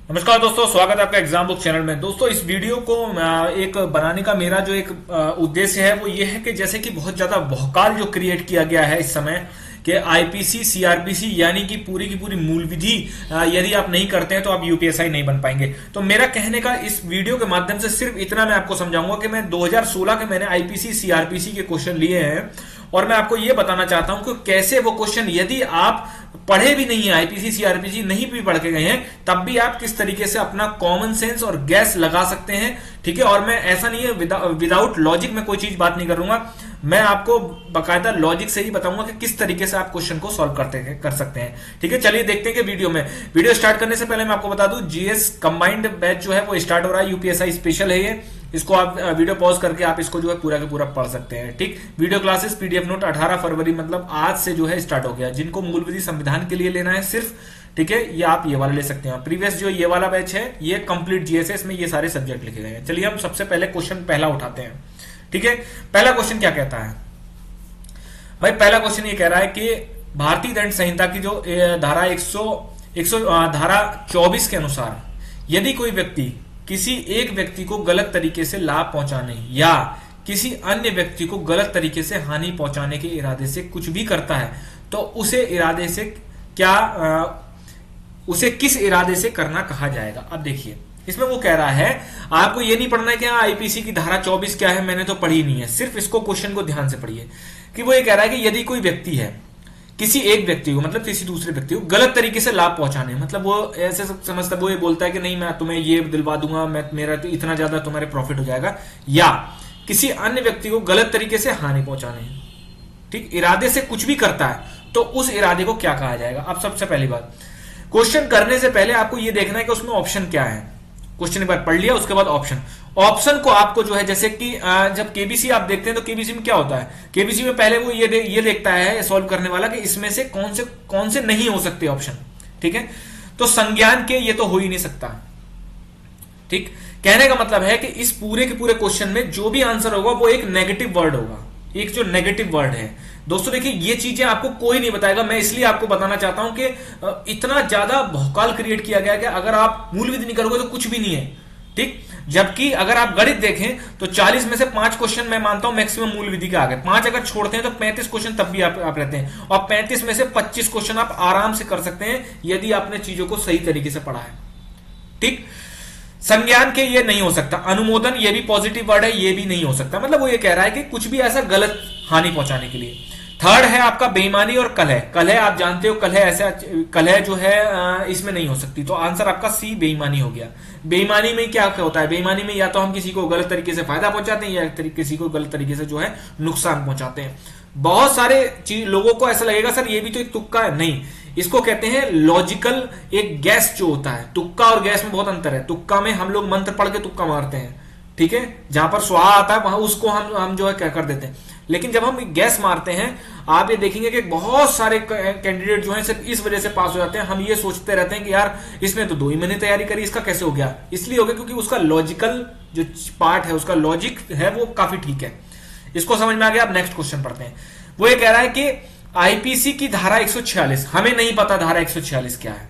नमस्कार दोस्तों, स्वागत है आपका एग्जाम बुक चैनल में। दोस्तों, इस वीडियो को एक बनाने का मेरा जो एक उद्देश्य है वो ये है कि जैसे कि बहुत ज्यादा भौकाल जो क्रिएट किया गया है इस समय कि आईपीसी सीआरपीसी यानी कि पूरी की पूरी मूल विधि यदि आप नहीं करते हैं तो आप यूपीएसआई नहीं बन पाएंगे। तो मेरा कहने का इस वीडियो के माध्यम से सिर्फ इतना मैं आपको समझाऊंगा कि मैं 2016 के मैंने आईपीसी सीआरपीसी के क्वेश्चन लिए हैं और मैं आपको ये बताना चाहता हूं कि कैसे वो क्वेश्चन, यदि आप पढ़े भी नहीं है, आईपीसी सीआरपीसी नहीं भी पढ़ के गए हैं, तब भी आप किस तरीके से अपना कॉमन सेंस और गैस लगा सकते हैं। ठीक है, और मैं ऐसा नहीं है विदाउट लॉजिक में कोई चीज बात नहीं करूंगा, मैं आपको बकायदा लॉजिक से ही बताऊंगा कि किस तरीके से आप क्वेश्चन को सॉल्व कर सकते हैं। ठीक है, चलिए देखते हैं कि वीडियो स्टार्ट करने से पहले मैं आपको बता दूं, जीएस कंबाइंड बैच जो है वो स्टार्ट हो रहा है। यूपीएसआई स्पेशल है ये, इसको आप वीडियो पॉज करके आप इसको जो है पूरा का पूरा पढ़ सकते हैं। ठीक, वीडियो क्लासेस पीडीएफ नोट 18 फरवरी मतलब आज से जो है स्टार्ट हो गया। जिनको मूल विधि संविधान के लिए लेना है सिर्फ, ठीक है, ये आप ये वाला ले सकते हैं। प्रीवियस जो ये वाला बैच है ये कंप्लीट जीएस है, इसमें ये सारे सब्जेक्ट लिखे गए हैं। चलिए हम सबसे पहले क्वेश्चन पहला उठाते हैं। ठीक है, पहला क्वेश्चन क्या कहता है भाई? पहला क्वेश्चन ये कह रहा है कि भारतीय दंड संहिता की जो धारा 24 के अनुसार यदि कोई व्यक्ति किसी एक व्यक्ति को गलत तरीके से लाभ पहुंचाने या किसी अन्य व्यक्ति को गलत तरीके से हानि पहुंचाने के इरादे से कुछ भी करता है तो उसे किस इरादे से करना कहा जाएगा। अब देखिए, इसमें वो कह रहा है, आपको ये नहीं पढ़ना है कि आईपीसी की धारा 24 क्या है, मैंने तो पढ़ी नहीं है, सिर्फ इसको क्वेश्चन को ध्यान से पढ़िए कि वो ये कह रहा है कि यदि कोई व्यक्ति है किसी एक व्यक्ति को, मतलब किसी दूसरे व्यक्ति को गलत तरीके से लाभ पहुंचाने, मतलब वो ऐसे समझता, वो ये बोलता है कि नहीं मैं तुम्हें ये दिलवा दूंगा, मैं मेरा तो इतना ज्यादा तुम्हारे प्रॉफिट हो जाएगा, या किसी अन्य व्यक्ति को गलत तरीके से हानि पहुंचाने, ठीक, इरादे से कुछ भी करता है तो उस इरादे को क्या कहा जाएगा। अब सबसे पहली बात, क्वेश्चन करने से पहले आपको ये देखना है कि उसमें ऑप्शन क्या है। क्वेश्चन एक बार पढ़ लिया, उसके बाद ऑप्शन को आपको जो है, जैसे कि जब केबीसी आप देखते हैं तो केबीसी में क्या होता है, केबीसी में पहले वो ये देखता है सॉल्व करने वाला कि इसमें से कौन से नहीं हो सकते ऑप्शन। ठीक है, तो संज्ञान के ये तो हो ही नहीं सकता। ठीक, कहने का मतलब है कि इस पूरे के पूरे क्वेश्चन में जो भी आंसर होगा वो एक नेगेटिव वर्ड होगा, एक जो नेगेटिव वर्ड है। दोस्तों देखिए, ये चीजें आपको कोई नहीं बताएगा, मैं इसलिए आपको बताना चाहता हूं कि इतना ज्यादा भौकाल क्रिएट किया गया कि अगर आप मूल विधि नहीं करोगे तो कुछ भी नहीं है। ठीक, जबकि अगर आप गणित देखें तो 40 में से 5 क्वेश्चन मैं मानता हूं मैक्सिमम मूल विधि के आ गए, 5 अगर छोड़ते हैं तो 35 क्वेश्चन तब भी आप रहते हैं, और 35 में से 25 क्वेश्चन आप आराम से कर सकते हैं यदि आपने चीजों को सही तरीके से पढ़ा है। ठीक, संज्ञान के ये नहीं हो सकता, अनुमोदन ये भी पॉजिटिव वर्ड है, ये भी नहीं हो सकता, मतलब वो ये कह रहा है कि कुछ भी ऐसा गलत हानि पहुंचाने के लिए। थर्ड है आपका बेईमानी और कलह। कलह आप जानते हो, कलह जो है इसमें नहीं हो सकती, तो आंसर आपका सी बेईमानी हो गया। बेईमानी में क्या होता है? बेईमानी में या तो हम किसी को गलत तरीके से फायदा पहुंचाते हैं या किसी को गलत तरीके से जो है नुकसान पहुंचाते हैं। बहुत सारे लोगों को ऐसा लगेगा सर ये भी तो एक तुक्का है, नहीं, इसको कहते हैं लॉजिकल एक गैस जो होता है। तुक्का और गैस में बहुत अंतर है। तुक्का में हम लोग मंत्र पढ़ के तुक्का मारते हैं, ठीक है, जहां पर स्वाहा आता है वहां उसको हम जो है क्या कर देते हैं, लेकिन जब हम गैस मारते हैं आप ये देखेंगे कि बहुत सारे कैंडिडेट जो हैं सिर्फ इस वजह से पास हो जाते हैं। हम ये सोचते रहते हैं कि यार इसने तो 2 ही महीने तैयारी करी, इसका कैसे हो गया? इसलिए हो गया क्योंकि उसका लॉजिकल जो पार्ट है, उसका लॉजिक है वो काफी ठीक है। इसको समझ में आ गया। अब नेक्स्ट क्वेश्चन पढ़ते हैं। वो ये कह रहा है कि आईपीसी की धारा 146, हमें नहीं पता धारा 146 क्या है।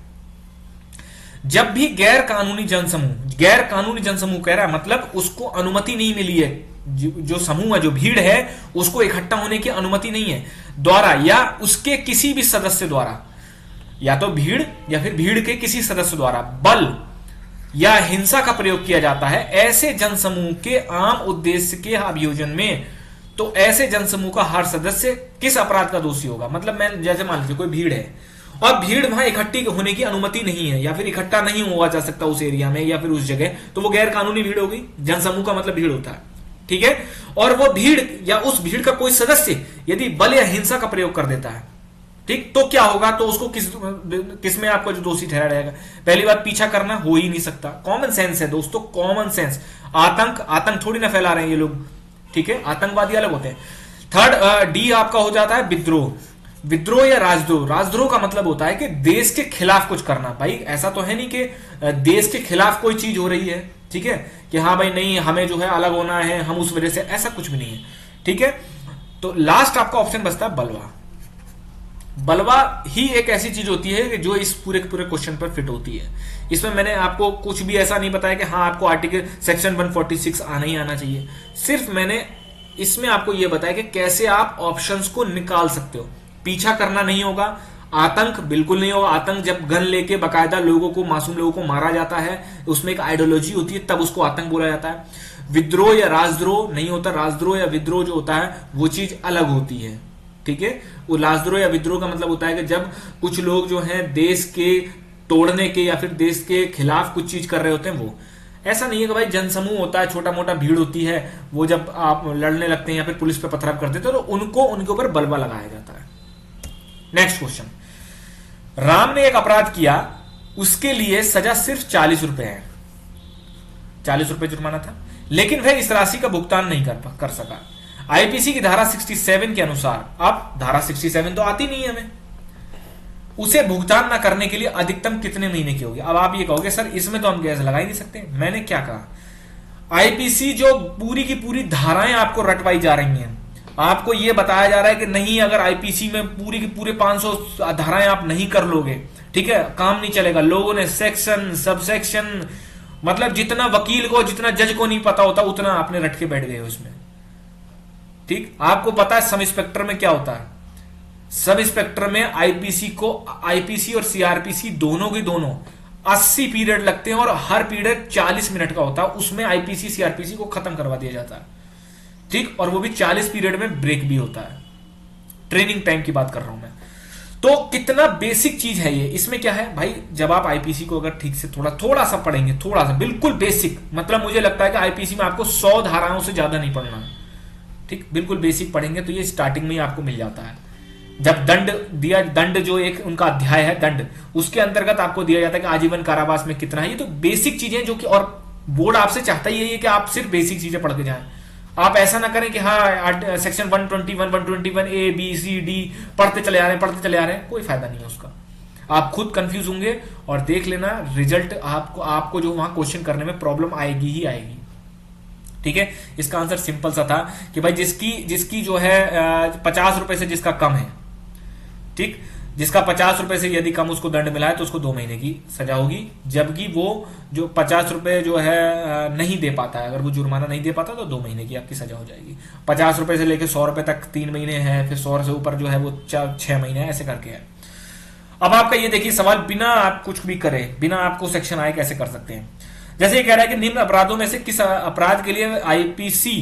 जब भी गैर कानूनी जनसमूह कह रहा है, मतलब उसको अनुमति नहीं मिली है, जो समूह है, जो भीड़ है, उसको इकट्ठा होने की अनुमति नहीं है, द्वारा या उसके किसी भी सदस्य द्वारा, या तो भीड़ या फिर भीड़ के किसी सदस्य द्वारा बल या हिंसा का प्रयोग किया जाता है ऐसे जनसमूह के आम उद्देश्य के अभियोजन में, तो ऐसे जनसमूह का हर सदस्य किस अपराध का दोषी होगा। मतलब मैं जैसे मान लीजिए कोई भीड़ है और भीड़ वहां इकट्ठी होने की अनुमति नहीं है या फिर इकट्ठा नहीं हुआ जा सकता उस एरिया में या फिर उस जगह, तो वो गैर कानूनी भीड़ होगी। जनसमूह का मतलब भीड़ होता है, ठीक है, और वो भीड़ या उस भीड़ का कोई सदस्य यदि बल या हिंसा का प्रयोग कर देता है, ठीक, तो क्या होगा? तो उसको किस में आपको जो दोषी ठहराया जाएगा? पहली बात, पीछा करना हो ही नहीं सकता। कॉमन सेंस है दोस्तों, कॉमन सेंस। आतंक थोड़ी ना फैला रहे हैं ये लोग, ठीक है, आतंकवादी अलग होते हैं। थर्ड डी आपका हो जाता है विद्रोह या राजद्रोह का मतलब होता है कि देश के खिलाफ कुछ करना। भाई ऐसा तो है नहीं कि देश के खिलाफ कोई चीज हो रही है, ठीक है, कि हाँ भाई नहीं हमें जो है अलग होना है, हम उस वजह से, ऐसा कुछ भी नहीं है, ठीक है। तो लास्ट आपका ऑप्शन बचता है बलवा। बलवा ही एक ऐसी चीज होती है कि जो इस पूरे के पूरे क्वेश्चन पर फिट होती है। इसमें मैंने आपको कुछ भी ऐसा नहीं बताया कि हाँ आपको आर्टिकल सेक्शन 146 आना ही आना चाहिए, सिर्फ मैंने इसमें आपको यह बताया कि कैसे आप ऑप्शंस को निकाल सकते हो। पीछा करना नहीं होगा, आतंक बिल्कुल नहीं होगा। आतंक जब गन लेके बकायदा लोगों को, मासूम लोगों को मारा जाता है, उसमें एक आइडियोलॉजी होती है, तब उसको आतंक बोला जाता है। विद्रोह या राजद्रोह नहीं होता। राजद्रोह या विद्रोह जो होता है वो चीज अलग होती है, ठीक है। वो राजद्रोह या विद्रोह का मतलब होता है कि जब कुछ लोग जो हैं देश के तोड़ने के या फिर देश के खिलाफ कुछ चीज कर रहे होते हैं। वो ऐसा नहीं है कि भाई जनसमूह होता है, छोटा मोटा भीड़ होती है, वो जब आप लड़ने लगते हैं या फिर पुलिस पे पथराव करते हैं तो उनको उनके ऊपर बलवा लगाया जाता है। नेक्स्ट क्वेश्चन, राम ने एक अपराध किया, उसके लिए सजा सिर्फ 40 रुपए है। 40 रुपए जुर्माना था, लेकिन वह इस राशि का भुगतान नहीं कर सका। आईपीसी की धारा 67 के अनुसार, अब धारा 67 तो आती नहीं है हमें, उसे भुगतान ना करने के लिए अधिकतम कितने महीने की होगी। अब आप ये कहोगे सर इसमें तो हम गैस लगा ही नहीं सकते। मैंने क्या कहा, आईपीसी जो पूरी की पूरी धाराएं आपको रटवाई जा रही हैं, आपको यह बताया जा रहा है कि नहीं, अगर आईपीसी में पूरी की पूरे 500 धाराएं आप नहीं कर लोगे, ठीक है, काम नहीं चलेगा। लोगों ने सेक्शन, सबसेक्शन, मतलब जितना वकील को, जितना जज को नहीं पता होता उतना आपने रट के बैठ गए उसमें, ठीक। आपको पता है सब इंस्पेक्टर में क्या होता है। सब इंस्पेक्टर में आईपीसी और सीआरपीसी दोनों के दोनों 80 पीरियड लगते हैं और हर पीरियड 40 मिनट का होता है। उसमें आईपीसी सीआरपीसी को खत्म करवा दिया जाता है, ठीक। और वो भी 40 पीरियड में ब्रेक भी होता है। ट्रेनिंग टाइम की बात कर रहा हूं मैं। तो कितना बेसिक चीज है ये। इसमें क्या है भाई, जब आप आईपीसी को अगर ठीक से थोड़ा सा पढ़ेंगे, थोड़ा सा बिल्कुल बेसिक, मतलब मुझे लगता है कि आईपीसी में आपको 100 धाराओं से ज्यादा नहीं पढ़ना, ठीक, बिल्कुल बेसिक पढ़ेंगे तो ये स्टार्टिंग में ही आपको मिल जाता है। जब दंड जो एक उनका अध्याय है दंड, उसके अंतर्गत आपको दिया जाता है कि आजीवन कारावास में कितना है। ये तो बेसिक चीजें जो कि, और बोर्ड आपसे चाहता ही है कि आप सिर्फ बेसिक चीजें पढ़ के जाएं। आप ऐसा ना करें कि हाँ section 121, 121 A B C D पढ़ते चले आ रहे हैं, कोई फायदा नहीं है उसका। आप खुद कंफ्यूज होंगे और देख लेना रिजल्ट आपको जो वहां क्वेश्चन करने में प्रॉब्लम आएगी ही आएगी, ठीक है। इसका आंसर सिंपल सा था कि भाई जिसकी जो है 50 रुपए से जिसका कम है, ठीक, जिसका 50 रुपए से यदि कम उसको दंड मिला है तो उसको 2 महीने की सजा होगी। जबकि वो जो 50 रुपए जो है नहीं दे पाता है, अगर वो जुर्माना नहीं दे पाता तो 2 महीने की आपकी सजा हो जाएगी। 50 रुपए से लेकर 100 रुपए तक 3 महीने हैं, फिर 100 से ऊपर जो है वो 6 महीने है, ऐसे करके है। अब आपका ये देखिए सवाल, बिना आप कुछ भी करें, बिना आपको सेक्शन आए कैसे कर सकते हैं। जैसे ये कह रहा है कि निम्न अपराधों में से किस अपराध के लिए आईपीसी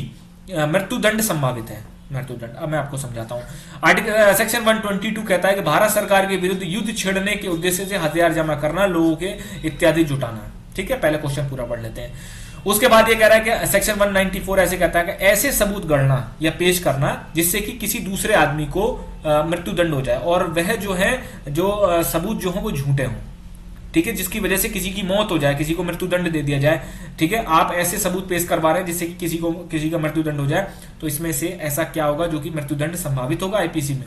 मृत्युदंड संभावित है। मृत्युदंड, अब मैं आपको समझाता हूं। आर्टिकल सेक्शन 122 कहता है कि भारत सरकार के विरुद्ध युद्ध छेड़ने के उद्देश्य से हथियार जमा करना, लोगों के इत्यादि जुटाना, ठीक है। पहले क्वेश्चन पूरा पढ़ लेते हैं। उसके बाद ये कह रहा है कि सेक्शन 194 ऐसे कहता है कि ऐसे सबूत गढ़ना या पेश करना जिससे कि किसी दूसरे आदमी को मृत्युदंड हो जाए, और वह जो है जो सबूत जो हो वो झूठे हों, ठीक है, जिसकी वजह से किसी की मौत हो जाए, किसी को मृत्युदंड दे दिया जाए, ठीक है। आप ऐसे सबूत पेश करवा रहे हैं जिससे कि किसी का मृत्युदंड हो जाए, तो इसमें से ऐसा क्या होगा जो कि मृत्युदंड संभावित होगा आईपीसी में,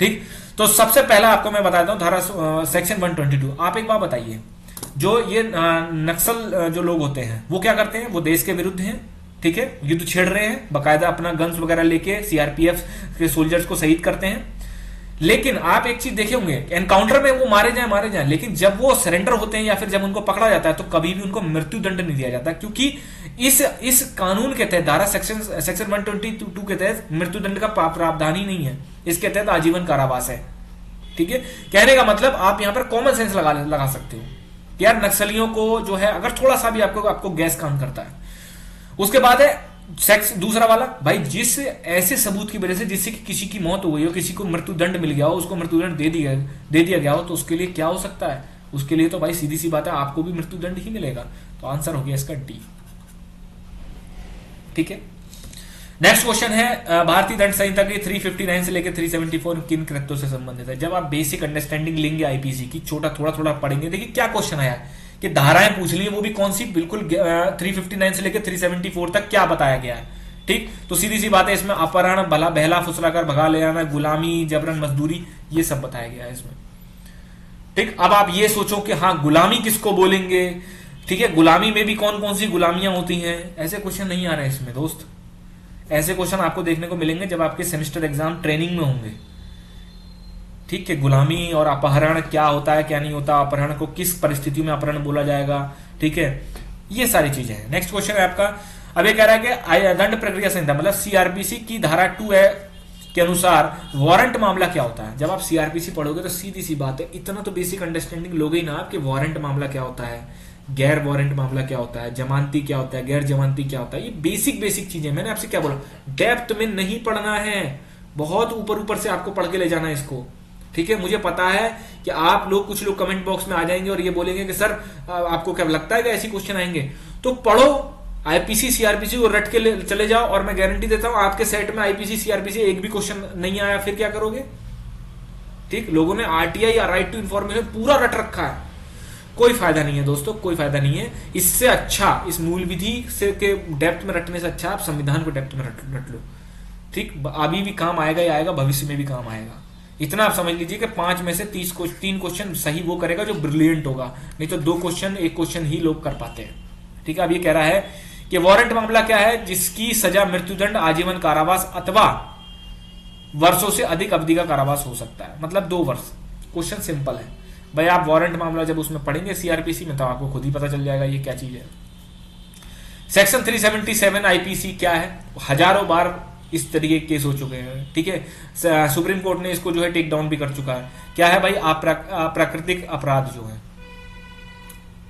ठीक। तो सबसे पहला आपको मैं बताता हूं धारा सेक्शन 122। आप एक बात बताइए, जो ये नक्सल जो लोग होते हैं वो क्या करते हैं, वो देश के विरुद्ध हैं, ठीक है, युद्ध छेड़ रहे हैं, बाकायदा अपना गन्स वगैरह लेके सीआरपीएफ के सोल्जर्स को शहीद करते हैं। लेकिन आप एक चीज देखे होंगे, एनकाउंटर में वो मारे जाए, लेकिन जब वो सरेंडर होते हैं या फिर जब उनको पकड़ा जाता है तो कभी भी उनको मृत्युदंड नहीं दिया जाता, क्योंकि इस कानून के तहत, धारा सेक्शन 122 के तहत मृत्युदंड का प्रावधान ही नहीं है। इसके तहत आजीवन कारावास है, ठीक है। कहने का मतलब आप यहां पर कॉमन सेंस लगा सकते हो कि यार नक्सलियों को जो है अगर थोड़ा सा भी आपको गैस काम करता है। उसके बाद है सेक्स दूसरा वाला, भाई जिस ऐसे सबूत की वजह से जिससे कि किसी की मौत हो गई हो, किसी को मृत्युदंड मिल गया हो, उसको मृत्युदंड दे दिया गया हो, तो उसके लिए क्या हो सकता है, उसके लिए तो भाई सीधी सी बात है आपको भी मृत्युदंड ही मिलेगा। तो आंसर हो गया इसका डी, ठीक है। नेक्स्ट क्वेश्चन है भारतीय दंड संहिता की 359 से लेकर 374 किन कृत्यों से संबंधित है। जब आप बेसिक अंडरस्टैंडिंग लेंगे आईपीसी की, थोड़ा पढ़ेंगे, देखिए क्या क्वेश्चन आया कि धाराएं पूछ ली, वो भी कौन सी, बिल्कुल 359 से लेकर 374 तक क्या बताया गया है, ठीक। तो सीधी सी बात है, इसमें अपहरण, बहला फुसलाकर भगा ले जाना, गुलामी, जबरन मजदूरी, ये सब बताया गया है इसमें, ठीक। अब आप ये सोचो कि हाँ गुलामी किसको बोलेंगे, ठीक है, गुलामी में भी कौन कौन सी गुलामियां होती हैं, ऐसे क्वेश्चन नहीं आ रहे इसमें दोस्त। ऐसे क्वेश्चन आपको देखने को मिलेंगे जब आपके सेमेस्टर एग्जाम ट्रेनिंग में होंगे, ठीक है, गुलामी और अपहरण क्या होता है क्या नहीं होता, अपहरण को किस परिस्थितियों में अपहरण बोला जाएगा, ठीक है, ये सारी चीजें हैं। नेक्स्ट क्वेश्चन है आपका, अब ये कह रहा है कि दंड प्रक्रिया संहिता मतलब सीआरपीसी की धारा 2A के अनुसार वारंट मामला क्या होता है। जब आप सीआरपीसी पढ़ोगे तो सीधी सी बात है, इतना तो बेसिक अंडरस्टैंडिंग लोगे ही ना आप कि वारंट मामला क्या होता है, गैर वारंट मामला क्या होता है, जमानती क्या होता है, गैर जमानती क्या होता है। ये बेसिक बेसिक चीजें, मैंने आपसे क्या बोला, डेप्थ में नहीं पढ़ना है, बहुत ऊपर ऊपर से आपको पढ़ के ले जाना है इसको, ठीक है। मुझे पता है कि आप लोग, कुछ लोग कमेंट बॉक्स में आ जाएंगे और ये बोलेंगे कि सर आपको क्या लगता है कि ऐसे क्वेश्चन आएंगे, तो पढ़ो आईपीसी सीआरपीसी को रट के चले जाओ, और मैं गारंटी देता हूं आपके सेट में आईपीसी सीआरपीसी एक भी क्वेश्चन नहीं आया, फिर क्या करोगे, ठीक। लोगों ने आरटीआई या राइट टू इंफॉर्मेशन पूरा रट रखा है, कोई फायदा नहीं है दोस्तों, कोई फायदा नहीं है। इससे अच्छा, इस मूल विधि से के डेप्थ में रटने से अच्छा आप संविधान को डेप्थ में रट लो, ठीक। अभी भी काम आएगा ही आएगा, भविष्य में भी काम आएगा। इतना आप समझ लीजिए कि 5 में से 3 क्वेश्चन सही वो करेगा जो ब्रिलियंट होगा, नहीं तो 2 क्वेश्चन 1 क्वेश्चन ही लोग कर पाते हैं, ठीक है। अब ये कह रहा है कि वारंट मामला क्या है, जिसकी सजा मृत्युदंड, आजीवन कारावास अथवा वर्षों से अधिक अवधि का कारावास हो सकता है, मतलब 2 वर्ष। क्वेश्चन सिंपल है भाई, आप वारंट मामला जब उसमें पढ़ेंगे सीआरपीसी में तो आपको खुद ही पता चल जाएगा ये क्या चीज है। सेक्शन 377 आईपीसी क्या है, हजारों बार इस तरीके के केस हो चुके हैं, ठीक है। सुप्रीम कोर्ट ने इसको जो है टेक डाउन भी कर चुका है। क्या है भाई, अप्राकृतिक अपराध जो है,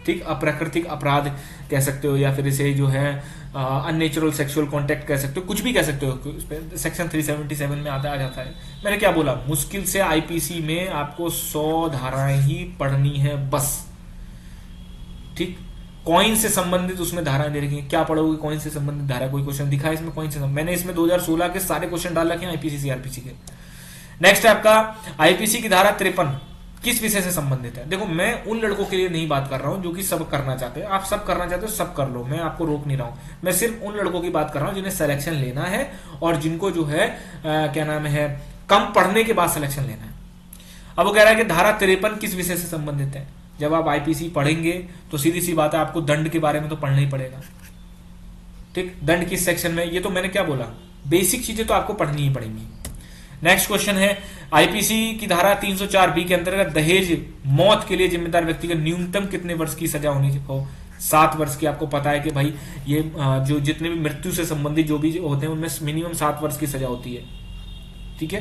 ठीक, अप्राकृतिक अपराध कह सकते हो, या फिर इसे जो है अननेचुरल सेक्सुअल कांटेक्ट कह सकते हो, कुछ भी कह सकते हो, सेक्शन 377 में आ जाता है। मैंने क्या बोला, मुश्किल से आईपीसी में आपको 100 धाराएं ही पढ़नी है बस, ठीक। कॉइन से संबंधित उसमें धाराएं दे रखी हैं, क्या पढ़ोगे कॉइन से संबंधित धारा, कोई क्वेश्चन दिखा है इसमें कॉइन से संबंधित? मैंने इसमें 2016 के सारे क्वेश्चन डाल रखे हैं आईपीसी सीआरपीसी के। नेक्स्ट है आपका आईपीसी की धारा 53 किस विषय से संबंधित है। देखो, मैं उन लड़कों के लिए नहीं बात कर रहा हूं जो कि सब करना चाहते हैं, आप सब करना चाहते हो सब कर लो, मैं आपको रोक नहीं रहा हूं। मैं सिर्फ उन लड़कों की बात कर रहा हूं जिन्हें सिलेक्शन लेना है और जिनको जो है क्या नाम है, कम पढ़ने के बाद सिलेक्शन लेना है। अब वो कह रहा है कि धारा 53 किस विषय से संबंधित है। जब आप आईपीसी पढ़ेंगे तो सीधी सी बात है, आपको दंड के बारे में तो पढ़ना ही पड़ेगा, ठीक। दंड किस सेक्शन में, ये तो मैंने क्या बोला, बेसिक चीजें तो आपको पढ़नी ही पड़ेंगी। नेक्स्ट क्वेश्चन है, आईपीसी की धारा 304B के अंतर्गत दहेज मौत के लिए जिम्मेदार व्यक्ति को न्यूनतम कितने वर्ष की सजा होनी हो। 7 वर्ष की। आपको पता है कि भाई ये जो जितने भी मृत्यु से संबंधित जो भी होते हैं उनमें मिनिमम 7 वर्ष की सजा होती है, ठीक है।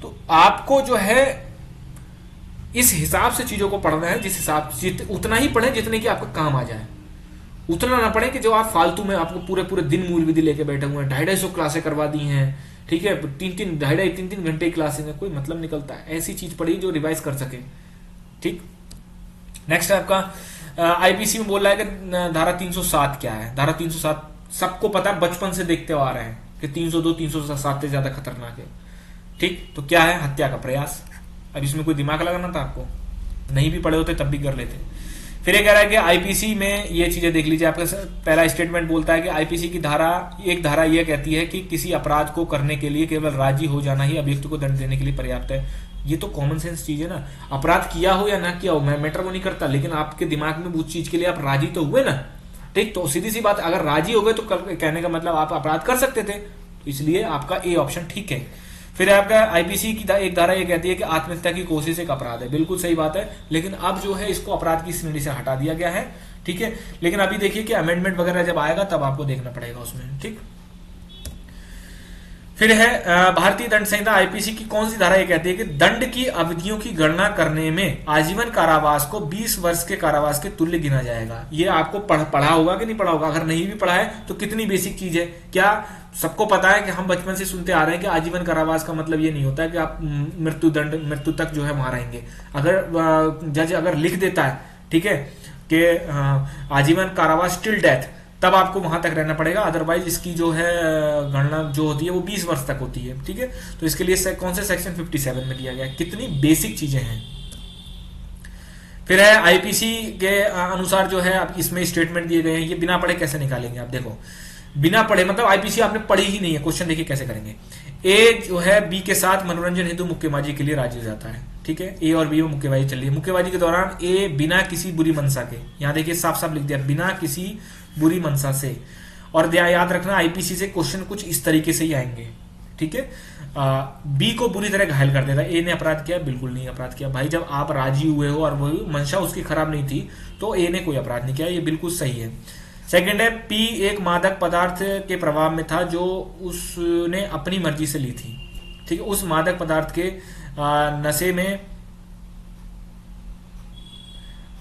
तो आपको जो है इस हिसाब से चीजों को पढ़ना है, जिस हिसाब से उतना ही पढ़े जितने की आपका काम आ जाए, उतना ना पढ़े कि जो आप फालतू में आपको पूरे पूरे दिन मूल विधि लेके बैठे हुए हैं, 250 क्लासें करवा दी हैं, ठीक है, 3-3 घंटे क्लासें में कोई मतलब निकलता है। ऐसी चीज पढ़ी जो रिवाइज कर सके, ठीक। नेक्स्ट है आपका आईपीसी में बोल रहा है कि धारा 307 क्या है। धारा 307 सबको पता है, बचपन से देखते आ रहे हैं कि 302 307 से ज्यादा खतरनाक है, ठीक। तो क्या है, हत्या का प्रयास। अब इसमें कोई दिमाग लगाना था आपको, नहीं भी पढ़े होते तब भी कर लेते। फिर ये कह रहा है कि आईपीसी में ये चीजें देख लीजिए, आपका पहला स्टेटमेंट बोलता है कि आईपीसी की एक धारा यह कहती है कि किसी अपराध को करने के लिए केवल राजी हो जाना ही अभियुक्त को दंड देने के लिए पर्याप्त है। ये तो कॉमन सेंस चीज है ना, अपराध किया हो या ना किया हो मैं मैटर वो नहीं करता, लेकिन आपके दिमाग में उस चीज के लिए आप राजी तो हुए ना, ठीक। तो सीधी सी बात, अगर राजी हो गए तो कहने का मतलब आप अपराध कर सकते थे, तो इसलिए आपका ए ऑप्शन ठीक है। फिर आपका आईपीसी की एक धारा ये कहती है कि आत्महत्या की कोशिश एक अपराध है। बिल्कुल सही बात है, लेकिन अब जो है इसको अपराध की श्रेणी से हटा दिया गया है, ठीक है। लेकिन अभी देखिए कि अमेंडमेंट वगैरह जब आएगा तब आपको देखना पड़ेगा उसमें, ठीक। फिर है भारतीय दंड संहिता आईपीसी की कौन सी धारा ये कहती है कि दंड की अवधियों की गणना करने में आजीवन कारावास को 20 वर्ष के कारावास के तुल्य गिना जाएगा। ये आपको पढ़ा होगा कि नहीं पढ़ा होगा, अगर नहीं भी पढ़ा है तो कितनी बेसिक चीज है। क्या सबको पता है कि हम बचपन से सुनते आ रहे हैं कि आजीवन कारावास का मतलब ये नहीं होता है कि आप मृत्यु तक जो है वहां रहेंगे। अगर जज अगर लिख देता है, ठीक है, कि आजीवन कारावास टिल डेथ, तब आपको वहां तक रहना पड़ेगा, अदरवाइज इसकी जो है गणना जो होती है वो 20 वर्ष तक होती है, ठीक है। तो इसके लिए कौन से सेक्शन 57 में दिया गया है। कितनी बेसिक चीजें हैं। फिर है आईपीसी के अनुसार जो है आप इसमें स्टेटमेंट दिए गए हैं, ये बिना पढ़े कैसे निकालेंगे आप। देखो, बिना पढ़े मतलब आईपीसी आपने पढ़ी ही नहीं है। क्वेश्चन देखिए कैसे करेंगे। ए जो है बी के साथ मनोरंजन हेतु मुक्केबाजी के लिए राजी हो जाता है, ठीक है। ए और बी में मुक्केबाजी चल रही है। मुक्केबाजी के दौरान ए बिना किसी बुरी मंशा के, यहां देखिए साफ साफ लिख दिया, बिना किसी बुरी मंशा से। और याद रखना आईपीसी से क्वेश्चन कुछ इस तरीके से ही आएंगे, ठीक है। बी को बुरी तरह घायल कर देता है। ए ने अपराध किया? बिल्कुल नहीं अपराध किया भाई। जब आप राजी हुए हो और वो मंशा उसकी खराब नहीं थी तो ए ने कोई अपराध नहीं किया, ये बिल्कुल सही है। सेकंड है, पी एक मादक पदार्थ के प्रभाव में था जो उसने अपनी मर्जी से ली थी। ठीक है, उस मादक पदार्थ के नशे में,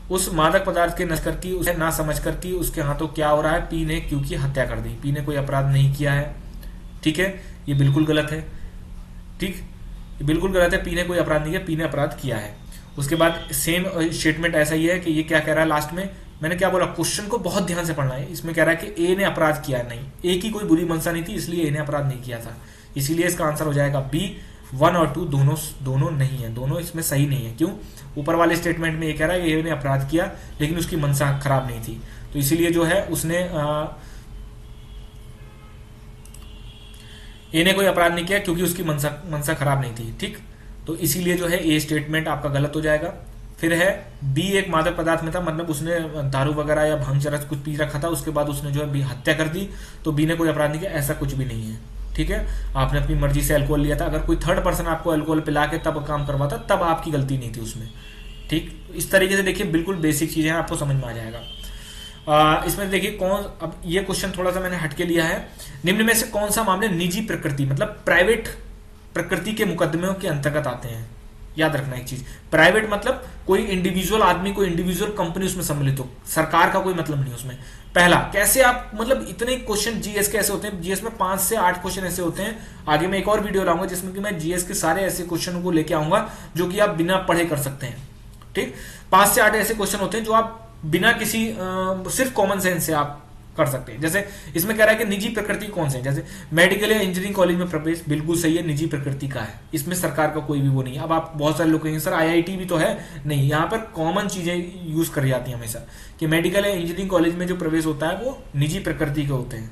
उस मादक पदार्थ के नशे की उसे ना समझ कर कि उसके हाथों क्या हो रहा है, पी ने क्यों की हत्या कर दी। पी ने कोई अपराध नहीं किया है। ठीक है, ये बिल्कुल गलत है। ठीक, ये बिल्कुल गलत है, पी ने कोई अपराध नहीं किया, पी ने अपराध किया है। उसके बाद सेम स्टेटमेंट ऐसा ही है कि ये क्या कह रहा है लास्ट में, मैंने क्या बोला, क्वेश्चन को बहुत ध्यान से पढ़ना है। इसमें कह रहा है कि ए ने अपराध किया नहीं, ए की कोई बुरी मंशा नहीं थी इसलिए ए ने अपराध नहीं किया था, इसीलिए इसका आंसर हो जाएगा बी। 1 और 2 दोनों नहीं है, दोनों इसमें सही नहीं है। क्यों? ऊपर वाले स्टेटमेंट में ये कह रहा है ए ने अपराध किया लेकिन उसकी मंशा खराब नहीं थी, तो इसीलिए जो है उसने ए ने कोई अपराध नहीं किया क्योंकि उसकी मंशा खराब नहीं थी। ठीक, तो इसीलिए जो है ए स्टेटमेंट आपका गलत हो जाएगा। फिर है बी एक मादक पदार्थ में था, मतलब उसने दारू वगैरह या भांग चरस कुछ पी रखा था, उसके बाद उसने जो है बी हत्या कर दी, तो बी ने कोई अपराध नहीं किया, ऐसा कुछ भी नहीं है। ठीक है, आपने अपनी मर्जी से अल्कोहल लिया था, अगर कोई थर्ड पर्सन आपको अल्कोहल पिला के तब काम करवाता तब आपकी गलती नहीं थी उसमें। ठीक, इस तरीके से देखिए बिल्कुल बेसिक चीजें हैं, आपको समझ में आ जाएगा। इसमें देखिए कौन, अब ये क्वेश्चन थोड़ा सा मैंने हटके लिया है, निम्न में से कौन सा मामले निजी प्रकृति मतलब प्राइवेट प्रकृति के मुकदमों के अंतर्गत आते हैं। याद रखना एक चीज, प्राइवेट मतलब कोई इंडिविजुअल आदमी, कोई इंडिविजुअल कंपनी उसमें सम्मिलित हो, सरकार का कोई मतलब नहीं उसमें। पहला, कैसे आप मतलब इतने क्वेश्चन जीएस के ऐसे होते हैं, जीएस में 5 से 8 क्वेश्चन ऐसे होते हैं। आगे मैं एक और वीडियो लाऊंगा जिसमें कि मैं जीएस के सारे ऐसे क्वेश्चन को लेके आऊंगा जो कि आप बिना पढ़े कर सकते हैं। ठीक, 5 से 8 ऐसे क्वेश्चन होते हैं जो आप बिना किसी सिर्फ कॉमन सेंस से आप कर सकते हैं। जैसे इसमें कह रहा है कि निजी प्रकृति कौन से हैं, जैसे मेडिकल या इंजीनियरिंग कॉलेज में प्रवेश, बिल्कुल सही है, निजी प्रकृति का है, इसमें सरकार का कोई भी वो नहीं है। अब आप बहुत सारे लोग कहेंगे सर आईआईटी भी तो है, नहीं, यहाँ पर कॉमन चीजें यूज करी जाती हैं हमेशा कि मेडिकल या इंजीनियरिंग कॉलेज में जो प्रवेश होता है वो निजी प्रकृति के होते हैं।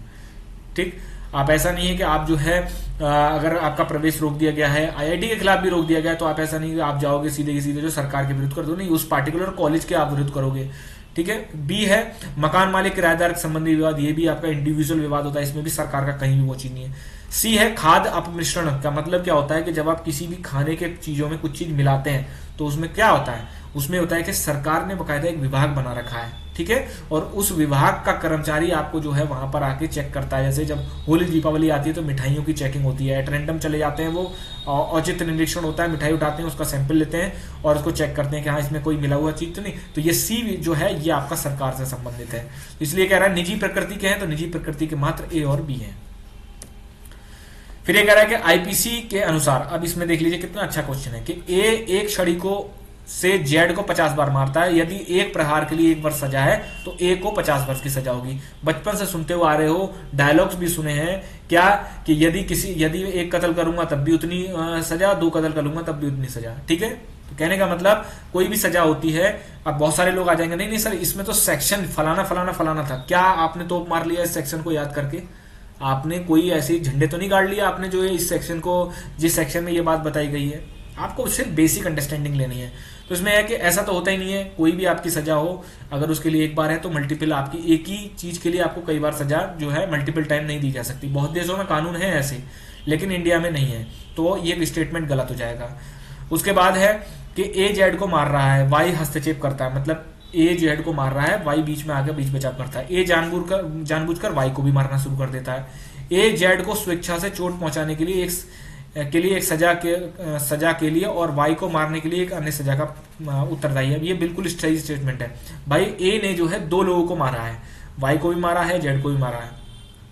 ठीक, आप ऐसा नहीं है कि आप जो है अगर आपका प्रवेश रोक दिया गया है, आईआईटी के खिलाफ भी रोक दिया गया है, तो आप ऐसा नहीं कि आप जाओगे सीधे सीधे जो सरकार के विरुद्ध कर दो, नहीं, उस पार्टिकुलर कॉलेज के आप विरुद्ध करोगे। ठीक है, बी है मकान मालिक किराएदार संबंधी विवाद, ये भी आपका इंडिविजुअल विवाद होता है, इसमें भी सरकार का कहीं भी वो चीज नहीं है। सी है खाद्य अपमिश्रण का मतलब क्या होता है कि जब आप किसी भी खाने के चीजों में कुछ चीज मिलाते हैं तो उसमें क्या होता है, उसमें होता है कि सरकार ने बकायदा एक विभाग बना रखा है। ठीक है, और उस विभाग का कर्मचारी आपको जो है वहां पर आके चेक करता है। जैसे जब होली दीपावली आती है तो मिठाइयों की चेकिंग होती है, एट रैंडम चले जाते हैं, वो औचित्य निरीक्षण होता है, मिठाई उठाते हैं, उसका सैंपल लेते हैं और उसको चेक करते हैं कि हाँ इसमें कोई मिला हुआ चीज तो नहीं। तो ये सी जो है ये आपका सरकार से संबंधित है, इसलिए कह रहा है निजी प्रकृति के हैं, तो निजी प्रकृति के मात्र ए और बी है। फिर ये कह रहा है कि आईपीसी के अनुसार, अब इसमें देख लीजिए कितना अच्छा क्वेश्चन है कि ए एक छड़ी को से जेड को 50 बार मारता है, यदि एक प्रहार के लिए 1 वर्ष सजा है तो ए को 50 वर्ष की सजा होगी। बचपन से सुनते हुए आ रहे हो, डायलॉग्स भी सुने हैं क्या कि यदि एक कत्ल करूंगा तब भी उतनी सजा, 2 कत्ल करूंगा तब भी उतनी सजा। ठीक है, तो कहने का मतलब कोई भी सजा होती है। अब बहुत सारे लोग आ जाएंगे नहीं सर इसमें तो सेक्शन फलाना फलाना फलाना था, क्या आपने तोप मार लिया इस सेक्शन को याद करके? आपने कोई ऐसे झंडे तो नहीं गाड़ लिया आपने जो है इस सेक्शन को, जिस सेक्शन में ये बात बताई गई है? आपको सिर्फ बेसिक अंडरस्टैंडिंग लेनी है। तो इसमें है कि ऐसा तो होता ही नहीं है, कोई भी आपकी सजा हो अगर उसके लिए एक बार है तो मल्टीपल, आपकी एक ही चीज के लिए आपको कई बार सजा जो है मल्टीपल टाइम नहीं दी जा सकती। बहुत देशों में कानून है ऐसे, लेकिन इंडिया में नहीं है, तो ये स्टेटमेंट गलत हो जाएगा। उसके बाद है कि ए जेड को मार रहा है, वाई हस्तक्षेप करता है, मतलब ए जेड को मार रहा है, वाई बीच में आकर बीच बचाव करता है। ए जानबूझकर वाई को भी मारना शुरू कर देता है। ए जेड को स्वेच्छा से चोट पहुंचाने के लिए एक सजा के लिए और वाई को मारने के लिए एक अन्य सजा का उत्तरदायी है। ये बिल्कुल सही स्टेटमेंट है भाई। ए ने जो है 2 लोगों को मारा है, वाई को भी मारा है, जेड को भी मारा है।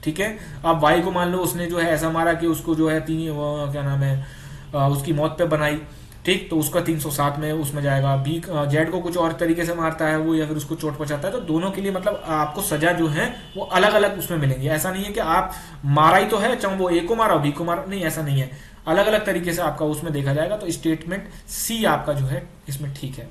ठीक है, अब वाई को मान लो उसने जो है ऐसा मारा कि उसको जो है क्या नाम है उसकी मौत पे बनाई। ठीक, तो उसका 307 में उसमें जाएगा। बी जेड को कुछ और तरीके से मारता है वो, या फिर उसको चोट पहुंचाता है, तो दोनों के लिए मतलब आपको सजा जो है वो अलग अलग उसमें मिलेंगी। ऐसा नहीं है कि आप मारा ही तो है, चाहे वो ए को मारा बी को मारा, नहीं ऐसा नहीं है, अलग अलग तरीके से आपका उसमें देखा जाएगा। तो स्टेटमेंट सी आपका जो है इसमें ठीक है।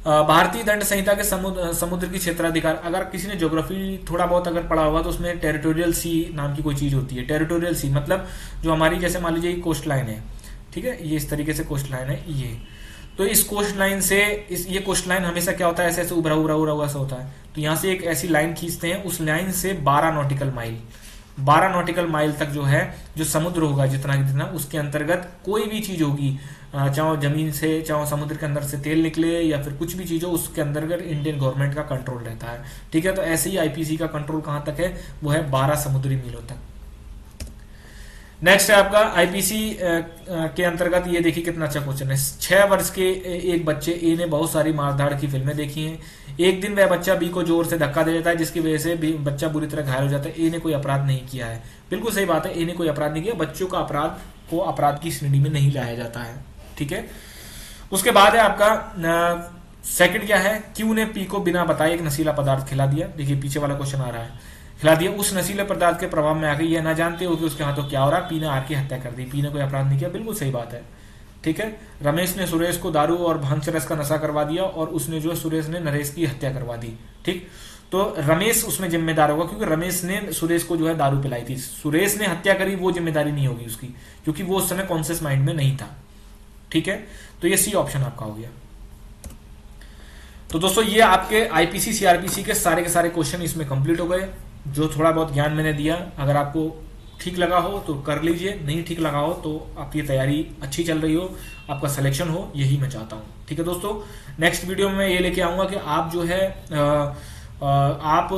भारतीय दंड संहिता के समुद्र की क्षेत्राधिकार, अगर किसी ने ज्योग्राफी थोड़ा बहुत अगर पढ़ा होगा तो उसमें टेरिटोरियल सी नाम की कोई चीज होती है। टेरिटोरियल सी मतलब जो हमारी जैसे मान लीजिए कोस्ट लाइन है, ठीक है, ये इस तरीके से कोस्ट लाइन है ये, तो इस कोस्ट लाइन से ये कोस्ट लाइन हमेशा क्या होता है, ऐसे ऐसे उभरा उभरा उभरा हुआ सा होता है। तो यहाँ से एक ऐसी लाइन खींचते हैं, उस लाइन से 12 नॉटिकल माइल 12 नॉटिकल माइल तक जो है, जो समुद्र होगा जितना जितना, उसके अंतर्गत कोई भी चीज होगी, चाहे जमीन से, चाहे समुद्र के अंदर से तेल निकले या फिर कुछ भी चीज हो, उसके अंतर्गत इंडियन गवर्नमेंट का कंट्रोल रहता है। ठीक है, तो ऐसे ही आईपीसी का कंट्रोल कहां तक है, वो है 12 समुद्री मीलों तक। नेक्स्ट है आपका आईपीसी के अंतर्गत, ये देखिए कितना अच्छा क्वेश्चन है। 6 वर्ष के एक बच्चे ए ने बहुत सारी मारधाड़ की फिल्में देखी हैं। एक दिन वह बच्चा बी को जोर से धक्का दे देता है, जिसकी वजह से बच्चा बुरी तरह घायल हो जाता है। ए ने कोई अपराध नहीं किया है। बिल्कुल सही बात है, ए ने कोई अपराध नहीं किया। बच्चों का अपराध को अपराध की श्रेणी में नहीं लाया जाता है। ठीक है, उसके बाद है आपका सेकंड क्या है, क्यू ने पी को बिना बताए एक नशीला पदार्थ खिला दिया। देखिए पीछे वाला क्वेश्चन आ रहा है, खिला दिया। उस नशीले पदार्थ के प्रभाव में आके यह ना जानते हो कि उसके हाथों क्या हो रहा है, पी ने आर की हत्या कर दी। पी ने कोई अपराध नहीं किया, बिल्कुल सही बात है। ठीक है, रमेश ने सुरेश को दारू और भांग चरस का नशा करवा दिया और उसने जो सुरेश ने नरेश की हत्या करवा दी। ठीक, तो रमेश उसमें जिम्मेदार होगा क्योंकि रमेश ने सुरेश को जो है दारू पिलाई थी। सुरेश ने हत्या करी, वो जिम्मेदारी नहीं होगी उसकी, क्योंकि वो उस समय कॉन्शियस माइंड में नहीं था। ठीक है, तो ये सी ऑप्शन आपका हो गया। तो दोस्तों ये आपके आईपीसी सीआरपीसी के सारे क्वेश्चन इसमें कंप्लीट हो गए। जो थोड़ा बहुत ज्ञान मैंने दिया, अगर आपको ठीक लगा हो तो कर लीजिए, नहीं ठीक लगा हो तो आपकी तैयारी अच्छी चल रही हो, आपका सिलेक्शन हो, यही मैं चाहता हूँ। ठीक है दोस्तों, नेक्स्ट वीडियो में मैं ये लेके आऊंगा कि आप जो है आप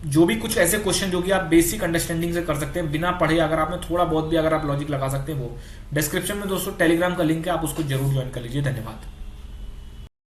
जो भी कुछ ऐसे क्वेश्चन जो कि आप बेसिक अंडरस्टैंडिंग से कर सकते हैं बिना पढ़े, अगर आपने थोड़ा बहुत भी अगर आप लॉजिक लगा सकते हैं, वो डिस्क्रिप्शन में दोस्तों टेलीग्राम का लिंक है, आप उसको जरूर ज्वाइन कर लीजिए। धन्यवाद।